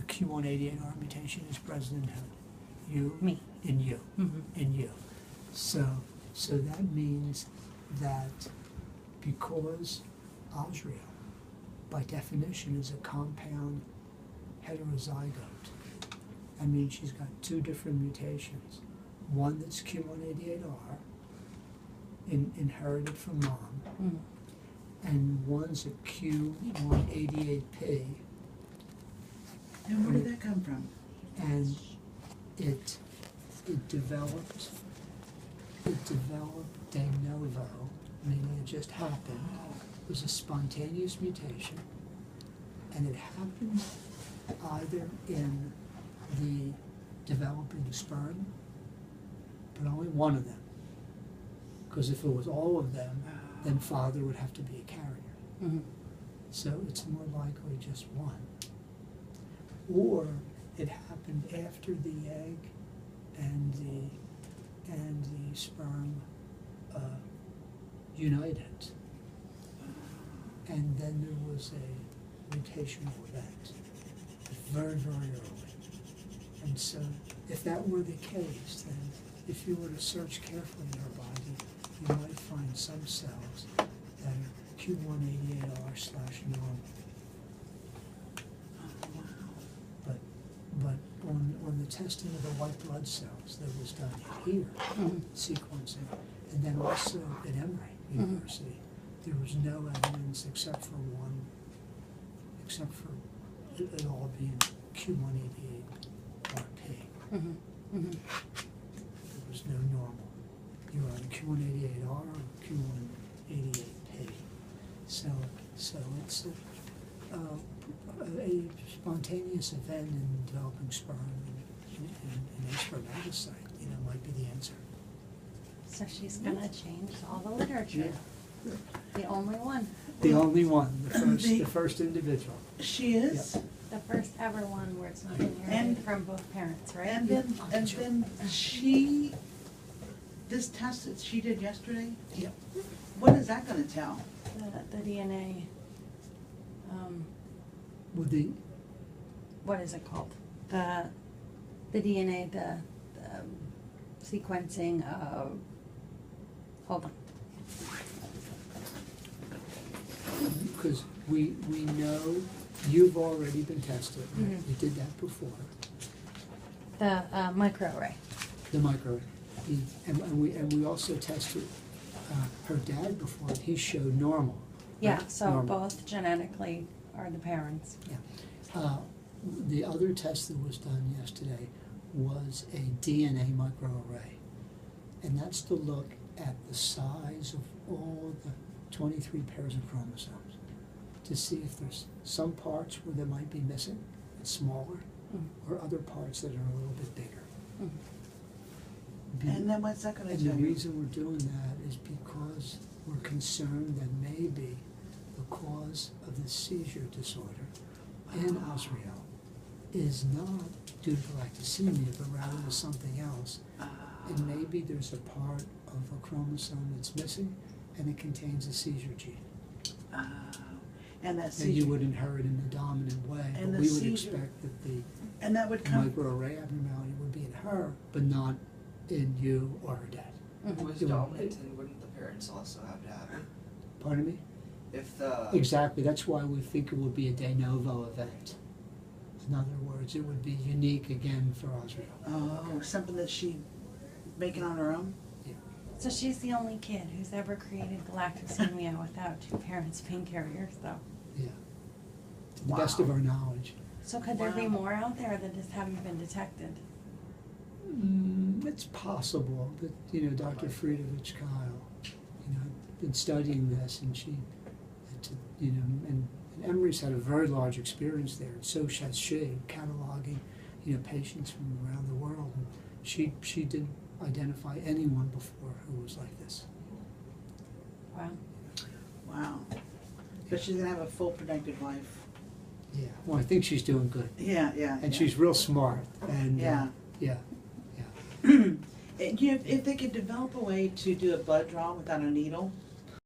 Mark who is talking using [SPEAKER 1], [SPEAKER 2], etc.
[SPEAKER 1] Q188R mutation is present in who? You?
[SPEAKER 2] Me.
[SPEAKER 1] In you.
[SPEAKER 2] Mm-hmm.
[SPEAKER 1] In you. So that means that because Azrael, by definition, is a compound heterozygote, that means she's got two different mutations. One that's Q188R, inherited from mom, and one's a Q188P.
[SPEAKER 3] And where did that come from?
[SPEAKER 1] And it developed de novo, meaning it just happened. It was a spontaneous mutation, and it happened either in the developing sperm, but only one of them. Because if it was all of them, then father would have to be a carrier.
[SPEAKER 2] Mm-hmm.
[SPEAKER 1] So it's more likely just one. Or it happened after the egg and the sperm united, and then there was a mutational event very, very early. And so if that were the case, then if you were to search carefully in our body, you might find some cells that are Q188R/normal. But on the testing of the white blood cells that was done here, sequencing, and then also at Emory University, there was no evidence except for it all being Q188RP. There was no normal. You were on Q188R or Q188P. So it's a spontaneous event in developing sperm and a spermatocyte, might be the answer.
[SPEAKER 2] So she's gonna change all the literature.
[SPEAKER 1] Yeah.
[SPEAKER 2] The only one.
[SPEAKER 1] The only one, the first individual.
[SPEAKER 3] She is?
[SPEAKER 1] Yep.
[SPEAKER 2] The first ever one where it's not inherited from both parents, right?
[SPEAKER 3] And then this test that she did yesterday,
[SPEAKER 1] Yep.
[SPEAKER 3] what is that gonna tell?
[SPEAKER 2] The DNA,
[SPEAKER 1] With the
[SPEAKER 2] what is it called? The DNA, the sequencing of, hold on.
[SPEAKER 1] because we know you've already been tested.
[SPEAKER 2] Mhm.
[SPEAKER 1] You did that before.
[SPEAKER 2] The microarray.
[SPEAKER 1] The micro, and we also tested her dad before. And he showed normal.
[SPEAKER 2] Yeah,
[SPEAKER 1] right?
[SPEAKER 2] so
[SPEAKER 1] Normal.
[SPEAKER 2] both genetically are the parents.
[SPEAKER 1] Yeah. The other test that was done yesterday was a DNA microarray, and that's to look at the size of all the 23 pairs of chromosomes to see if there's some parts where they might be missing, it's smaller, or other parts that are a little bit bigger.
[SPEAKER 3] And then what's that gonna
[SPEAKER 1] And
[SPEAKER 3] tell
[SPEAKER 1] the
[SPEAKER 3] you?
[SPEAKER 1] reason we're doing that is because we're concerned that maybe the cause of the seizure disorder in Azrael is not due to galactosemia, but rather to something else. And maybe there's a part of a chromosome that's missing, and it contains a seizure gene.
[SPEAKER 3] And that
[SPEAKER 1] And
[SPEAKER 3] seizure,
[SPEAKER 1] you would inherit in a dominant way,
[SPEAKER 3] And
[SPEAKER 1] but
[SPEAKER 3] the
[SPEAKER 1] we would
[SPEAKER 3] seizure-
[SPEAKER 1] expect that the
[SPEAKER 3] and that would come,
[SPEAKER 1] microarray abnormality would be in her, but not in you or her dad.
[SPEAKER 4] If it was
[SPEAKER 1] It would-
[SPEAKER 4] dominant, then wouldn't the parents also have to have it?
[SPEAKER 1] Pardon me?
[SPEAKER 4] If the
[SPEAKER 1] Exactly, that's why we think it would be a de novo event. In other words, it would be unique again for Azrael.
[SPEAKER 3] something that she making on her own?
[SPEAKER 2] So she's the only kid who's ever created galactosemia without two parents being carriers, though.
[SPEAKER 1] Yeah. To the best of our knowledge.
[SPEAKER 2] So could there be
[SPEAKER 3] Wow.
[SPEAKER 2] more out there that just haven't been detected?
[SPEAKER 1] It's possible that, Dr. Friedrich Kyle, been studying this, and she, and Emory's had a very large experience there, and so has she, cataloging, patients from around the world, and she didn't identify anyone before who was like this.
[SPEAKER 2] Wow.
[SPEAKER 3] Wow. But she's gonna have a full productive life.
[SPEAKER 1] Yeah, well, I think she's doing good,
[SPEAKER 3] Yeah, yeah.
[SPEAKER 1] and
[SPEAKER 3] yeah.
[SPEAKER 1] she's real smart, and,
[SPEAKER 3] Yeah.
[SPEAKER 1] yeah.
[SPEAKER 3] If they could develop a way to do a blood draw without a needle,